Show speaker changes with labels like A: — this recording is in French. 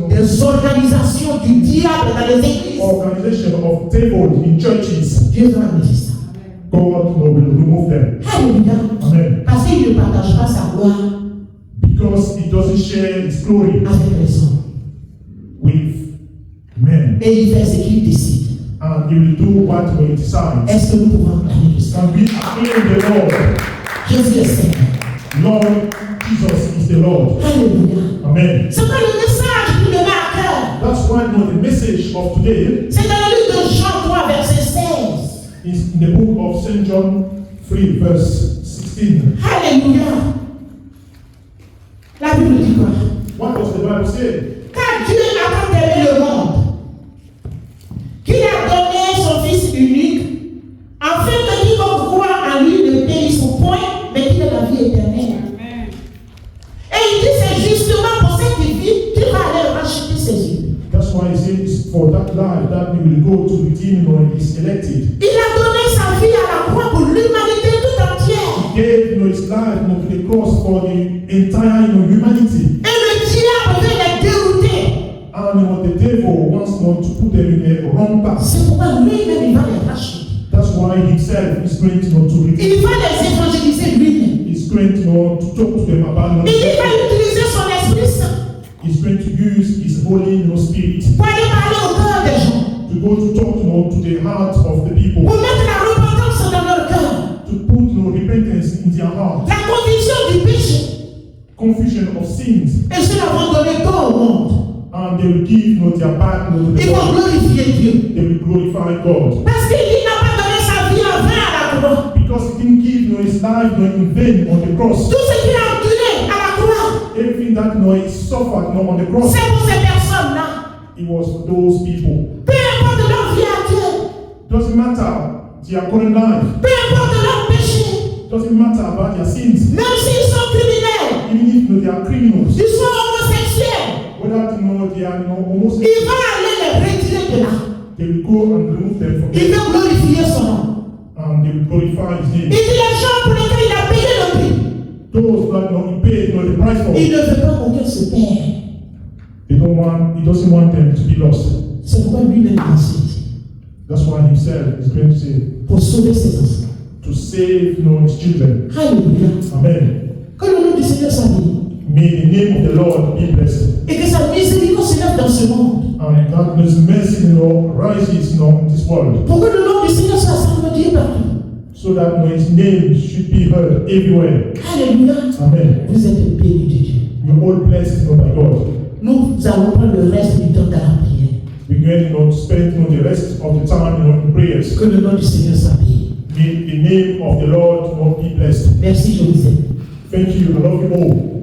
A: Des organisations du diable dans les églises.
B: Organization of devils in churches.
A: Dieu va bénir ça.
B: God will remove them.
A: Alléluia.
B: Amen.
A: Parce qu'il ne partage pas sa gloire
B: Because he doesn't share his glory
A: avec les hommes.
B: with men.
A: Et il fait ce qu'il décide.
B: And he will do what he decides.
A: Est-ce que nous pouvons acclamer le Seigneur?
B: And we acclaim the Lord.
A: Jésus est Seigneur.
B: Lord Jesus is the Lord.
A: Alléluia.
B: Amen.
A: C'est pas le message qui me met à cœur.
B: That's why the message of today
A: C'est dans le livre de Jean 3, verset 16.
B: is in the book of St. John 3, verse 16.
A: Alléluia. La Bible dit quoi?
B: What does the Bible say?
A: Car Dieu a tant aimé le monde qu'il a donné son Fils unique, afin que quiconque croit en lui ne périsse au point, mais qu'il ait la vie éternelle.
C: Amen.
A: Et il dit c'est justement pour cette vie qu'il va aller racheter ses yeux.
B: That's why he says, for that life that we will go to redeem is elected.
A: Il a donné sa vie à la croix pour l'humanité tout entière.
B: He gave his life to the cross for the entire humanity.
A: Et le diable veut les dérouter.
B: And the devil wants not to put them in a wrong path.
A: C'est pourquoi lui-même il va les racheter.
B: That's why himself is going to redeem.
A: Il va les évangéliser lui-même.
B: He's going to talk to them about
A: Il va utiliser son Esprit Saint
B: He's going to use his Holy Spirit
A: pour aller parler au cœur des gens.
B: to go to talk to the heart of the people,
A: Pour mettre la repentance dans leur cœur.
B: to put repentance in their heart,
A: La conviction du péché.
B: confusion of sins,
A: Et cela va donner tort au monde.
B: and they will give their back to the
A: Ils vont
B: world.
A: glorifier Dieu.
B: They will glorify God.
A: Parce qu'il n'a pas donné sa vie en vain à la croix.
B: Because he didn't give his life in vain on the cross.
A: Tout ce qu'il a enduré à la croix,
B: Everything that he suffered on the cross,
A: c'est pour ces personnes-là.
B: it was for those people.
A: Peu importe leur vie à Dieu.
B: Doesn't matter their current life.
A: Peu importe leur péché.
B: Doesn't matter about their sins.
A: Même s'ils sont criminels.
B: Even if they are criminals,
A: Ils sont homosexuels.
B: whether they are almost,
A: Il va aller les retirer de là.
B: they will go and remove them from
A: Il
B: there,
A: veut glorifier son nom.
B: and they will glorify his
A: Il
B: name.
A: dit les gens pour lesquels il a payé le prix.
B: Those that he paid the price for,
A: Il ne veut pas qu'aucun se perde.
B: he doesn't want them to be lost.
A: C'est pourquoi lui-même ensuite,
B: That's why himself is going to say,
A: pour sauver ses enfants.
B: to save his children.
A: Alléluia.
B: Amen.
A: Que le nom du Seigneur soit béni.
B: May the name of the Lord be blessed.
A: Et que sa miséricorde s'élève dans ce monde.
B: And that his mercy rises in this world,
A: Pour que le nom du Seigneur soit salué partout.
B: so that his name should be heard everywhere.
A: Alléluia.
B: Amen.
A: Vous êtes bénis de Dieu.
B: You're all blessed by God.
A: Nous allons prendre le reste du temps dans la prière.
B: We're going to spend the rest of the time in prayers.
A: Que le nom du Seigneur soit béni.
B: May the name of the Lord be blessed.
A: Merci, je vous aime.
B: Thank you. I love you all.